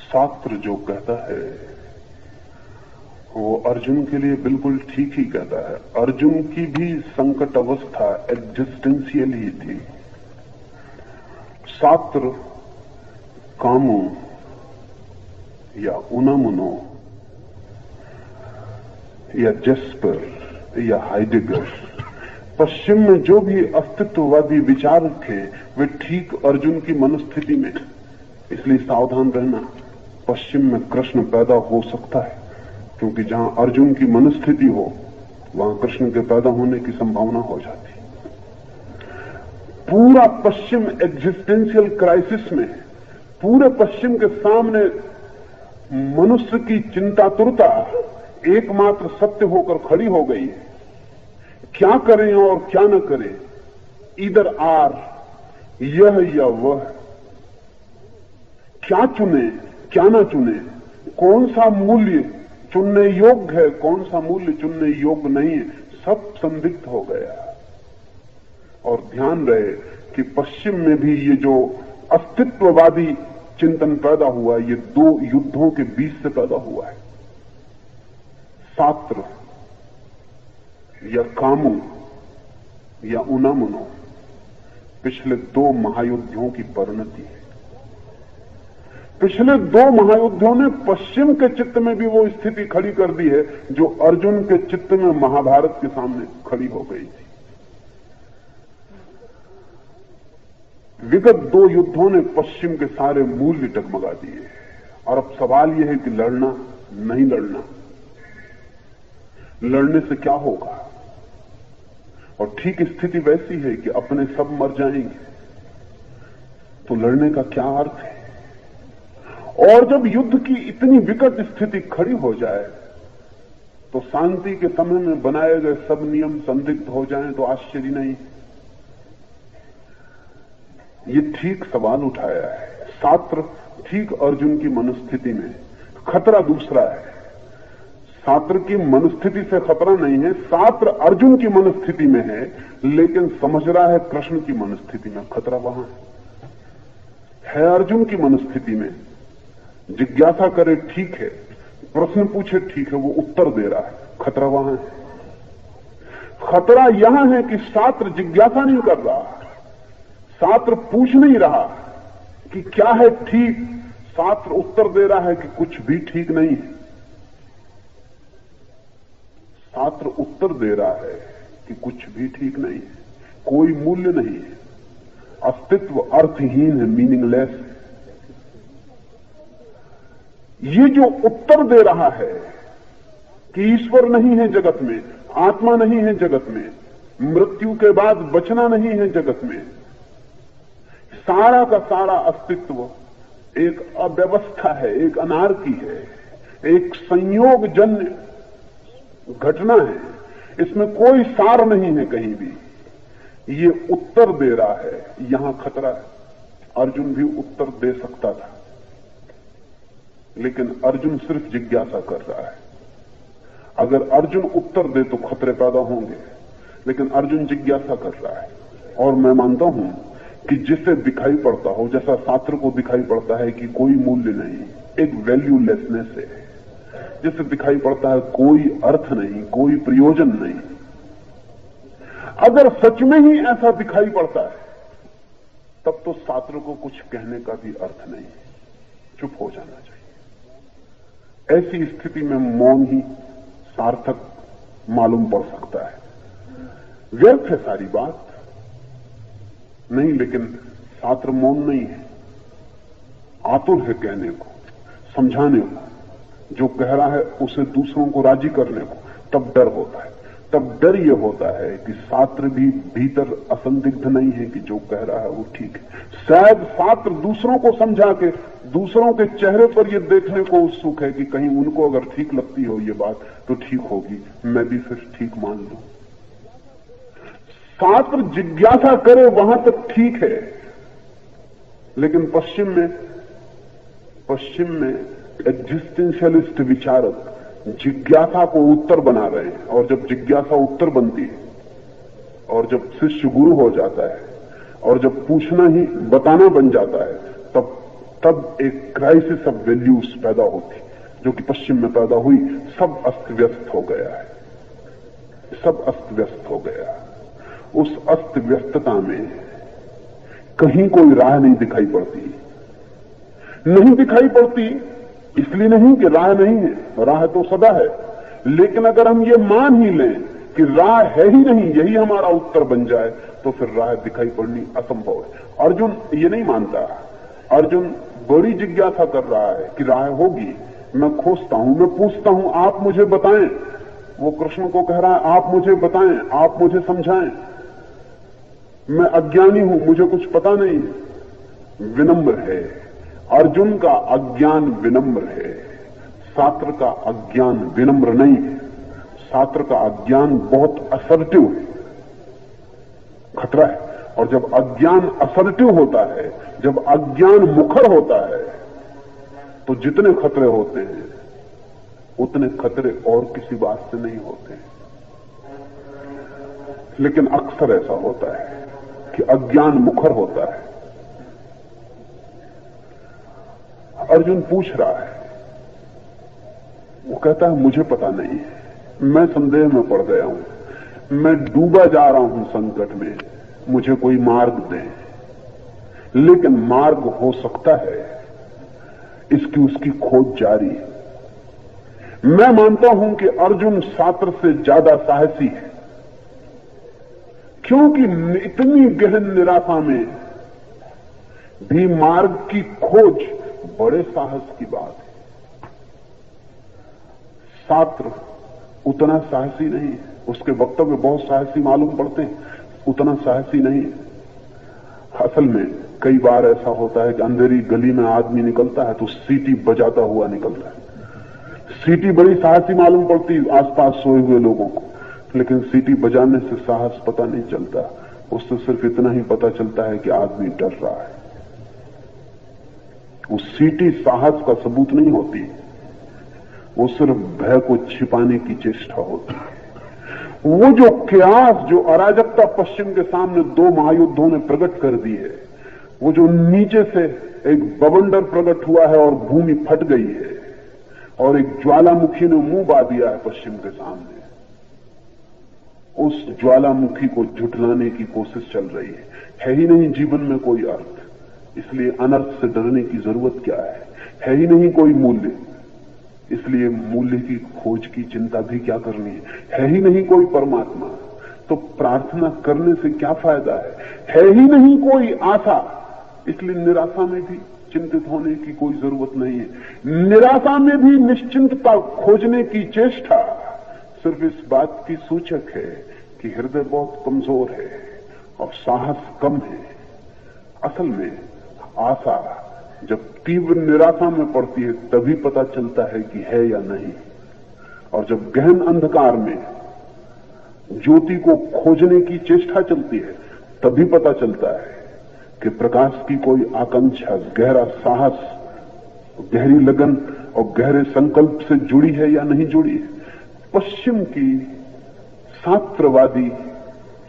शास्त्र जो कहता है वो अर्जुन के लिए बिल्कुल ठीक ही कहता है। अर्जुन की भी संकट अवस्था एग्जिस्टेंशियल ही थी। शास्त्र कामों या उनामुनो या जेस्पर या हाइडेगर, पश्चिम में जो भी अस्तित्ववादी विचार थे वे ठीक अर्जुन की मनस्थिति में। इसलिए सावधान रहना, पश्चिम में कृष्ण पैदा हो सकता है, क्योंकि जहां अर्जुन की मनस्थिति हो वहां कृष्ण के पैदा होने की संभावना हो जाती। पूरा पश्चिम एग्जिस्टेंशियल क्राइसिस में, पूरे पश्चिम के सामने मनुष्य की चिंतातुरता एकमात्र सत्य होकर खड़ी हो गई है। क्या करें और क्या न करें, इधर आर, यह या वह, क्या चुने क्या ना चुने, कौन सा मूल्य चुनने योग्य है, कौन सा मूल्य चुनने योग्य नहीं है, सब संदिग्ध हो गया। और ध्यान रहे कि पश्चिम में भी ये जो अस्तित्ववादी चिंतन पैदा हुआ, ये दो युद्धों के बीच से पैदा हुआ है। शास्त्र या कामों या उनामुनो पिछले दो महायुद्धों की परिणति है। पिछले दो महायुद्धों ने पश्चिम के चित्त में भी वो स्थिति खड़ी कर दी है जो अर्जुन के चित्त में महाभारत के सामने खड़ी हो गई थी। विगत दो युद्धों ने पश्चिम के सारे मूल्य डगमगा दिए और अब सवाल यह है कि लड़ना नहीं लड़ना, लड़ने से क्या होगा। और ठीक स्थिति वैसी है कि अपने सब मर जाएंगे तो लड़ने का क्या अर्थ है। और जब युद्ध की इतनी विकट स्थिति खड़ी हो जाए तो शांति के समय में बनाए गए सब नियम संदिग्ध हो जाएं तो आश्चर्य नहीं। ये ठीक सवाल उठाया है शास्त्र, ठीक अर्जुन की मनस्थिति में। खतरा दूसरा है, शास्त्र की मनस्थिति से खतरा नहीं है, शास्त्र अर्जुन की मनस्थिति में है, लेकिन समझ रहा है कृष्ण की मनस्थिति में। खतरा वहां है अर्जुन की मनस्थिति में। जिज्ञासा करे ठीक है, प्रश्न पूछे ठीक है, वो उत्तर दे रहा है, खतरा वहां है। खतरा यहां है कि शास्त्र जिज्ञासा नहीं कर रहा, शास्त्र पूछ नहीं रहा कि क्या है ठीक, शास्त्र उत्तर दे रहा है कि कुछ भी ठीक नहीं है। शास्त्र उत्तर दे रहा है कि कुछ भी ठीक नहीं है, कोई मूल्य नहीं है, अस्तित्व अर्थहीन है, मीनिंगलेस है। ये जो उत्तर दे रहा है कि ईश्वर नहीं है जगत में, आत्मा नहीं है जगत में, मृत्यु के बाद बचना नहीं है जगत में, सारा का सारा अस्तित्व एक अव्यवस्था है, एक अनार्की है, एक संयोगजन्य घटना है, इसमें कोई सार नहीं है कहीं भी। ये उत्तर दे रहा है, यहां खतरा है। अर्जुन भी उत्तर दे सकता था, लेकिन अर्जुन सिर्फ जिज्ञासा कर रहा है। अगर अर्जुन उत्तर दे तो खतरे पैदा होंगे, लेकिन अर्जुन जिज्ञासा कर रहा है। और मैं मानता हूं कि जिसे दिखाई पड़ता हो, जैसा शास्त्र को दिखाई पड़ता है कि कोई मूल्य नहीं, एक वैल्यूलेसनेस है, जिसे दिखाई पड़ता है कोई अर्थ नहीं, कोई प्रयोजन नहीं, अगर सच में ही ऐसा दिखाई पड़ता है तब तो शास्त्र को कुछ कहने का भी अर्थ नहीं, चुप हो जाना चाहिए। ऐसी स्थिति में मौन ही सार्थक मालूम पड़ सकता है। व्यर्थ है सारी बात नहीं, लेकिन शास्त्र मौन नहीं है, आतुर है कहने को, समझाने को। जो कह रहा है उसे दूसरों को राजी करने को। तब डर होता है, तब डर यह होता है कि शास्त्र भी भीतर असंदिग्ध नहीं है कि जो कह रहा है वो ठीक है। शायद शास्त्र दूसरों को समझा के दूसरों के चेहरे पर यह देखने को उत्सुक है कि कहीं उनको अगर ठीक लगती हो ये बात तो ठीक होगी, मैं भी फिर ठीक मान लूं। शास्त्र जिज्ञासा करे वहां तक ठीक है, लेकिन पश्चिम में एग्जिस्टेंशियलिस्ट विचारक जिज्ञासा को उत्तर बना रहे हैं। और जब जिज्ञासा उत्तर बनती है और जब शिष्य गुरु हो जाता है और जब पूछना ही बताना बन जाता है, तब तब एक क्राइसिस ऑफ वैल्यूज पैदा होती, जो कि पश्चिम में पैदा हुई। सब अस्त व्यस्त हो गया है, सब अस्त व्यस्त हो गया। उस अस्त व्यस्तता में कहीं कोई राह नहीं दिखाई पड़ती। नहीं दिखाई पड़ती इसलिए नहीं कि राह नहीं है, राह तो सदा है, लेकिन अगर हम ये मान ही लें कि राह है ही नहीं, यही हमारा उत्तर बन जाए, तो फिर राह दिखाई पड़नी असंभव है। अर्जुन ये नहीं मानता। अर्जुन बड़ी जिज्ञासा कर रहा है कि राह होगी। मैं खोजता हूं, मैं पूछता हूं, आप मुझे बताएं। वो कृष्ण को कह रहा है, आप मुझे बताएं, आप मुझे समझाएं, मैं अज्ञानी हूं, मुझे कुछ पता नहीं। विनम्र है, अर्जुन का अज्ञान विनम्र है, छात्र का अज्ञान विनम्र नहीं है। छात्र का अज्ञान बहुत असर्टिव है, खतरा है। और जब अज्ञान असर्टिव होता है, जब अज्ञान मुखर होता है, तो जितने खतरे होते हैं उतने खतरे और किसी बात से नहीं होते। लेकिन अक्सर ऐसा होता है कि अज्ञान मुखर होता है। अर्जुन पूछ रहा है, वो कहता है मुझे पता नहीं है, मैं संदेह में पड़ गया हूं, मैं डूबा जा रहा हूं संकट में, मुझे कोई मार्ग दे। लेकिन मार्ग हो सकता है, इसकी उसकी खोज जारी है। मैं मानता हूं कि अर्जुन छात्र से ज्यादा साहसी है, क्योंकि इतनी गहन निराशा में भी मार्ग की खोज बड़े साहस की बात है। छात्र उतना साहसी नहीं है, उसके वक्तव्य बहुत साहसी मालूम पड़ते हैं, उतना साहसी नहीं है। असल में कई बार ऐसा होता है कि अंधेरी गली में आदमी निकलता है तो सीटी बजाता हुआ निकलता है। सीटी बड़ी साहसी मालूम पड़ती आसपास सोए हुए लोगों को, लेकिन सीटी बजाने से साहस पता नहीं चलता, उससे सिर्फ इतना ही पता चलता है कि आदमी डर रहा है। वो सीटी साहस का सबूत नहीं होती, वो सिर्फ भय को छिपाने की चेष्टा होती है। वो जो क्यास, जो अराजकता पश्चिम के सामने दो महायुद्धों ने प्रकट कर दी है, वो जो नीचे से एक बवंडर प्रकट हुआ है और भूमि फट गई है और एक ज्वालामुखी ने मुंह बा दिया है पश्चिम के सामने, उस ज्वालामुखी को झुठलाने की कोशिश चल रही है ही नहीं जीवन में कोई अर्थ, इसलिए अनर्थ से डरने की जरूरत क्या है ही नहीं कोई मूल्य, इसलिए मूल्य की खोज की चिंता भी क्या करनी है ही नहीं कोई परमात्मा, तो प्रार्थना करने से क्या फायदा है ही नहीं कोई आशा, इसलिए निराशा में भी चिंतित होने की कोई जरूरत नहीं है। निराशा में भी निश्चिंतता खोजने की चेष्टा सिर्फ इस बात की सूचक है कि हृदय बहुत कमजोर है और साहस कम है। असल में आशा जब तीव्र निराशा में पड़ती है तभी पता चलता है कि है या नहीं, और जब गहन अंधकार में ज्योति को खोजने की चेष्टा चलती है तभी पता चलता है कि प्रकाश की कोई आकांक्षा, गहरा साहस, गहरी लगन और गहरे संकल्प से जुड़ी है या नहीं जुड़ी है। पश्चिम की छात्रवादी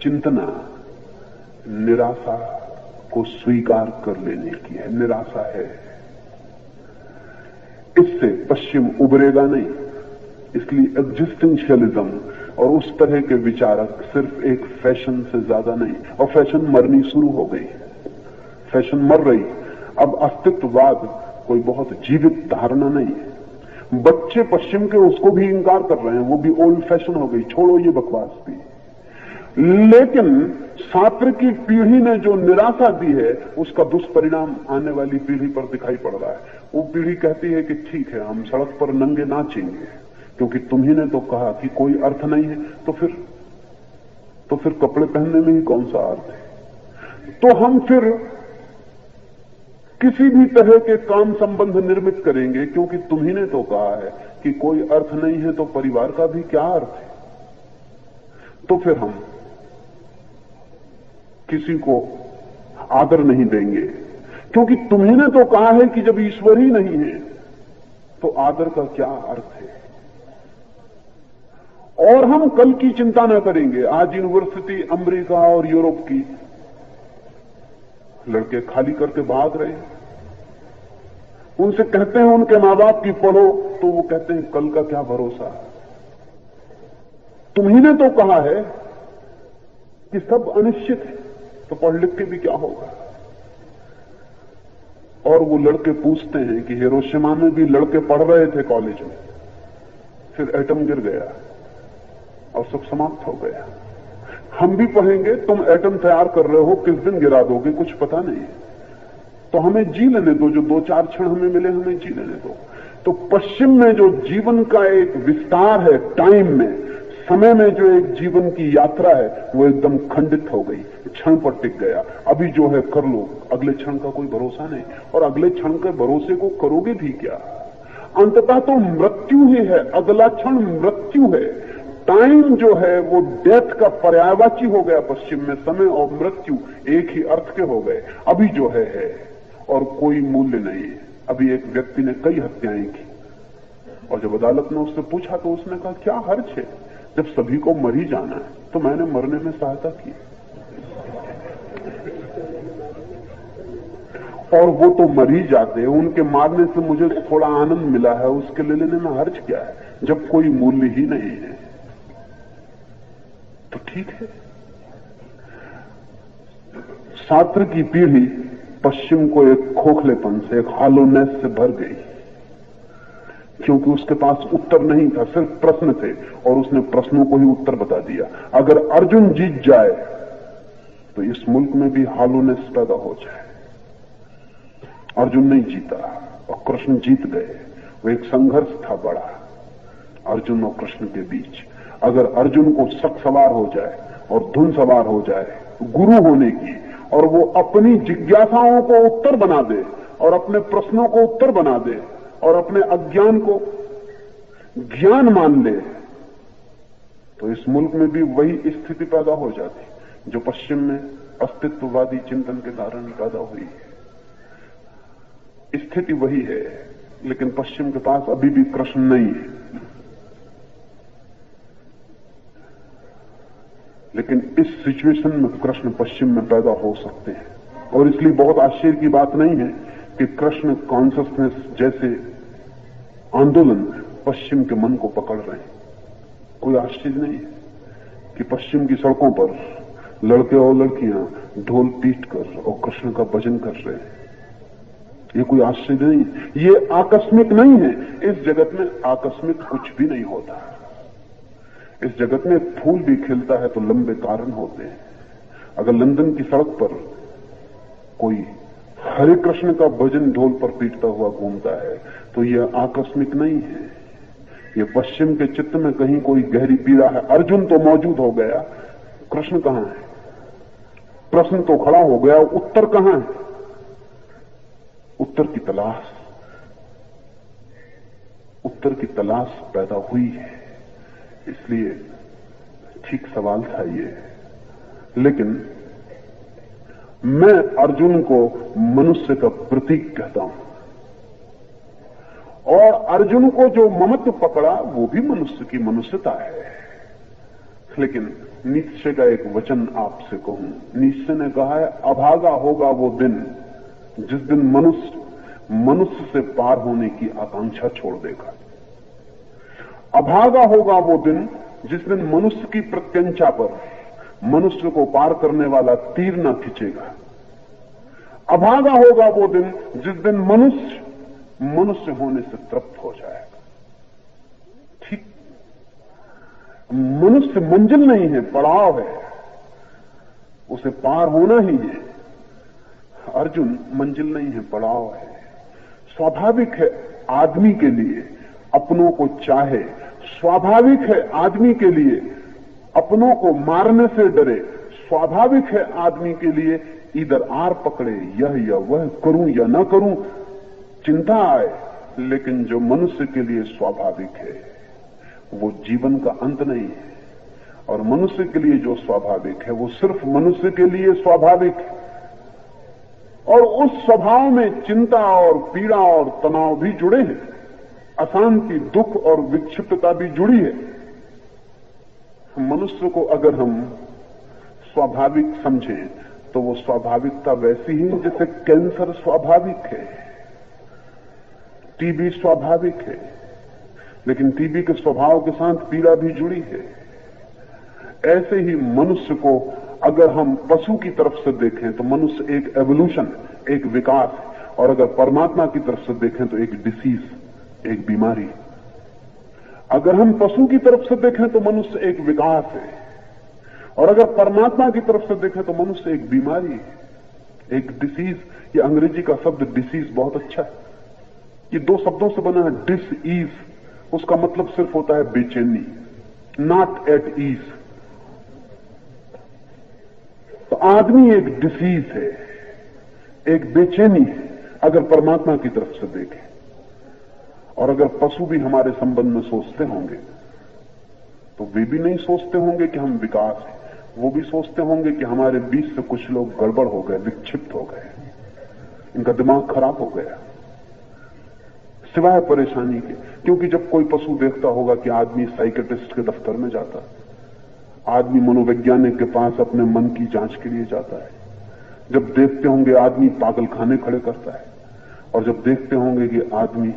चिंतना निराशा को स्वीकार कर लेने की है, निराशा है, इससे पश्चिम उभरेगा नहीं। इसलिए एग्जिस्टेंशियलिज्म और उस तरह के विचारक सिर्फ एक फैशन से ज्यादा नहीं, और फैशन मरनी शुरू हो गई, फैशन मर रही। अब अस्तित्ववाद कोई बहुत जीवित धारणा नहीं है। बच्चे पश्चिम के उसको भी इंकार कर रहे हैं, वो भी ओल्ड फैशन हो गई, छोड़ो ये बकवास भी। लेकिन छात्र की पीढ़ी ने जो निराशा दी है उसका दुष्परिणाम आने वाली पीढ़ी पर दिखाई पड़ रहा है। वो पीढ़ी कहती है कि ठीक है, हम सड़क पर नंगे नाचेंगे क्योंकि तुम्ही ने तो कहा कि कोई अर्थ नहीं है, तो फिर कपड़े पहनने में ही कौन सा अर्थ है? तो हम फिर किसी भी तरह के काम संबंध निर्मित करेंगे क्योंकि तुम्ही ने तो कहा है कि कोई अर्थ नहीं है, तो परिवार का भी क्या अर्थ है? तो फिर हम किसी को आदर नहीं देंगे क्योंकि तुम्ही ने तो कहा है कि जब ईश्वर ही नहीं है तो आदर का क्या अर्थ है? और हम कल की चिंता न करेंगे। आज यूनिवर्सिटी अमेरिका और यूरोप की लड़के खाली करके भाग रहे हैं, उनसे कहते हैं उनके मां बाप की पढ़ो, तो वो कहते हैं कल का क्या भरोसा, तुम्ही ने तो कहा है कि सब अनिश्चित है, तो पढ़ लिख के भी क्या होगा। और वो लड़के पूछते हैं कि हिरोशिमा में भी लड़के पढ़ रहे थे कॉलेज में, फिर एटम गिर गया और सब समाप्त हो गया। हम भी पढ़ेंगे, तुम एटम तैयार कर रहे हो, किस दिन गिरा दोगे कुछ पता नहीं, तो हमें जी लेने दो, जो 2-4 क्षण हमें मिले हमें जी लेने दो। तो पश्चिम में जो जीवन का एक विस्तार है, टाइम में, समय में जो एक जीवन की यात्रा है, वो एकदम खंडित हो गई, क्षण पर टिक गया। अभी जो है कर लो, अगले क्षण का कोई भरोसा नहीं, और अगले क्षण के भरोसे को करोगे भी क्या। अंततः तो मृत्यु ही है, अगला क्षण मृत्यु है। टाइम जो है वो डेथ का पर्यायवाची हो गया पश्चिम में, समय और मृत्यु एक ही अर्थ के हो गए। अभी जो है और कोई मूल्य नहीं है। अभी एक व्यक्ति ने कई हत्याएं की, और जब अदालत ने उससे पूछा तो उसने कहा क्या हर्ज है, जब सभी को मर ही जाना है, तो मैंने मरने में सहायता की, और वो तो मर ही जाते हैं, उनके मारने से मुझे थोड़ा आनंद मिला है, उसके ले लेने में हर्ज क्या है, जब कोई मूल्य ही नहीं है तो ठीक है। छात्र की पीढ़ी पश्चिम को एक खोखलेपन से, एक हॉलोनेस से भर गई, क्योंकि उसके पास उत्तर नहीं था, सिर्फ प्रश्न थे, और उसने प्रश्नों को ही उत्तर बता दिया। अगर अर्जुन जीत जाए तो इस मुल्क में भी हॉलोनेस पैदा हो जाए। अर्जुन नहीं जीता और कृष्ण जीत गए, वो एक संघर्ष था बड़ा अर्जुन और कृष्ण के बीच। अगर अर्जुन को शक सवार हो जाए और धुन सवार हो जाए गुरु होने की, और वो अपनी जिज्ञासाओं को उत्तर बना दे, और अपने प्रश्नों को उत्तर बना दे, और अपने अज्ञान को ज्ञान मान ले, तो इस मुल्क में भी वही स्थिति पैदा हो जाती जो पश्चिम में अस्तित्ववादी चिंतन के कारण पैदा हुई है। स्थिति वही है, लेकिन पश्चिम के पास अभी भी कृष्ण नहीं है। लेकिन इस सिचुएशन में कृष्ण पश्चिम में पैदा हो सकते हैं, और इसलिए बहुत आश्चर्य की बात नहीं है कि कृष्ण कॉन्शियसनेस जैसे आंदोलन पश्चिम के मन को पकड़ रहे हैं। कोई आश्चर्य नहीं है कि पश्चिम की सड़कों पर लड़के और लड़कियां ढोल पीट कर और कृष्ण का भजन कर रहे हैं। ये कोई आश्चर्य नहीं है, ये आकस्मिक नहीं है। इस जगत में आकस्मिक कुछ भी नहीं होता। इस जगत में फूल भी खिलता है तो लंबे कारण होते हैं। अगर लंदन की सड़क पर कोई हरे कृष्ण का भजन ढोल पर पीटता हुआ घूमता है तो यह आकस्मिक नहीं है, यह पश्चिम के चित्त में कहीं कोई गहरी पीड़ा है। अर्जुन तो मौजूद हो गया, कृष्ण कहां है? प्रश्न तो खड़ा हो गया, उत्तर कहां है? उत्तर की तलाश, उत्तर की तलाश पैदा हुई है। इसलिए ठीक सवाल था ये। लेकिन मैं अर्जुन को मनुष्य का प्रतीक कहता हूं, और अर्जुन को जो ममत्व पकड़ा वो भी मनुष्य की मनुष्यता है। लेकिन नीत्शे का एक वचन आपसे कहूं, नीत्शे ने कहा है, अभागा होगा वो दिन जिस दिन मनुष्य से पार होने की आकांक्षा छोड़ देगा। अभागा होगा वो दिन जिस दिन मनुष्य की प्रत्यंचा पर मनुष्य को पार करने वाला तीर न खींचेगा। अभागा होगा वो दिन जिस दिन मनुष्य होने से तृप्त हो जाएगा। ठीक, मनुष्य मंजिल नहीं है, पड़ाव है, उसे पार होना ही है। अर्जुन मंजिल नहीं है, पड़ाव है। स्वाभाविक है आदमी के लिए अपनों को चाहे, स्वाभाविक है आदमी के लिए अपनों को मारने से डरे, स्वाभाविक है आदमी के लिए इधर आर पकड़े, यह या वह करूं या न करूं, चिंता आए। लेकिन जो मनुष्य के लिए स्वाभाविक है वो जीवन का अंत नहीं है, और मनुष्य के लिए जो स्वाभाविक है वो सिर्फ मनुष्य के लिए स्वाभाविक है। और उस स्वभाव में चिंता और पीड़ा और तनाव भी जुड़े हैं, अशांति, दुख और विक्षिप्तता भी जुड़ी है। मनुष्य को अगर हम स्वाभाविक समझें तो वो स्वाभाविकता वैसी ही जैसे कैंसर स्वाभाविक है। टीबी स्वाभाविक है, लेकिन टीबी के स्वभाव के साथ पीड़ा भी जुड़ी है। ऐसे ही मनुष्य को अगर हम पशु की तरफ से देखें तो मनुष्य एक एवोल्यूशन, एक विकास है, और अगर परमात्मा की तरफ से देखें तो एक डिसीज, एक बीमारी। अगर हम पशु की तरफ से देखें तो मनुष्य एक विकास है, और अगर परमात्मा की तरफ से देखें तो मनुष्य एक बीमारी है, एक डिसीज। ये अंग्रेजी का शब्द डिसीज बहुत अच्छा है। ये दो शब्दों से बना है, डिस ईज। उसका मतलब सिर्फ होता है बेचैनी, नॉट एट ईज। तो आदमी एक डिसीज है, एक बेचैनी है अगर परमात्मा की तरफ से देखें। और अगर पशु भी हमारे संबंध में सोचते होंगे तो वे भी नहीं सोचते होंगे कि हम विकास हैं, वो भी सोचते होंगे कि हमारे बीच से कुछ लोग गड़बड़ हो गए, विक्षिप्त हो गए, इनका दिमाग खराब हो गया, सिवाय परेशानी के। क्योंकि जब कोई पशु देखता होगा कि आदमी साइकेट्रिस्ट के दफ्तर में जाता है, आदमी मनोवैज्ञानिक के पास अपने मन की जांच के लिए जाता है, जब देखते होंगे आदमी पागल खाने खड़े करता है, और जब देखते होंगे कि आदमी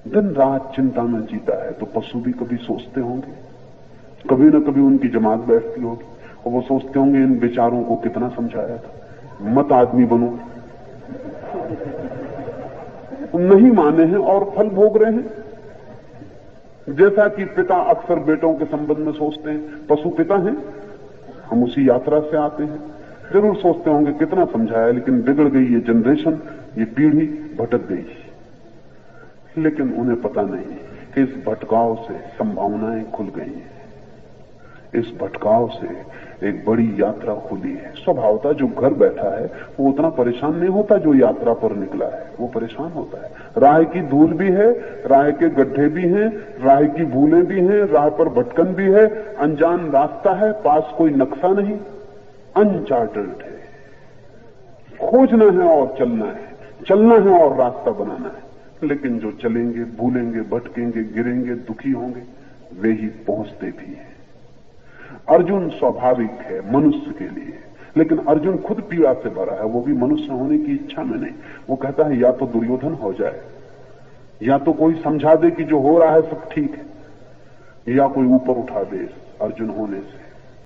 दिन रात चिंता में जीता है, तो पशु भी कभी सोचते होंगे, कभी न कभी उनकी जमात बैठती होगी और वो सोचते होंगे इन बेचारों को कितना समझाया था, मत आदमी बनो। नहीं माने हैं और फल भोग रहे हैं। जैसा कि पिता अक्सर बेटों के संबंध में सोचते हैं, पशु पिता हैं, हम उसी यात्रा से आते हैं, जरूर सोचते होंगे कितना समझाया, लेकिन बिगड़ गई ये जनरेशन, ये पीढ़ी भटक गई। लेकिन उन्हें पता नहीं कि इस भटकाव से संभावनाएं खुल गई हैं, इस भटकाव से एक बड़ी यात्रा खुली है। स्वभावतः जो घर बैठा है वो उतना परेशान नहीं होता, जो यात्रा पर निकला है वो परेशान होता है। राह की धूल भी है, राह के गड्ढे भी हैं, राह की भूलें भी हैं, राह पर भटकन भी है, अनजान रास्ता है, पास कोई नक्शा नहीं, अनचार्टर्ड है। खोजना है और चलना है और रास्ता बनाना है। लेकिन जो चलेंगे, भूलेंगे, भटकेंगे, गिरेंगे, दुखी होंगे, वे ही पहुंचते भी हैं। अर्जुन स्वाभाविक है मनुष्य के लिए, लेकिन अर्जुन खुद पीड़ा से भरा है, वो भी मनुष्य होने की इच्छा में नहीं। वो कहता है या तो दुर्योधन हो जाए, या तो कोई समझा दे कि जो हो रहा है सब ठीक है, या कोई ऊपर उठा दे अर्जुन होने से।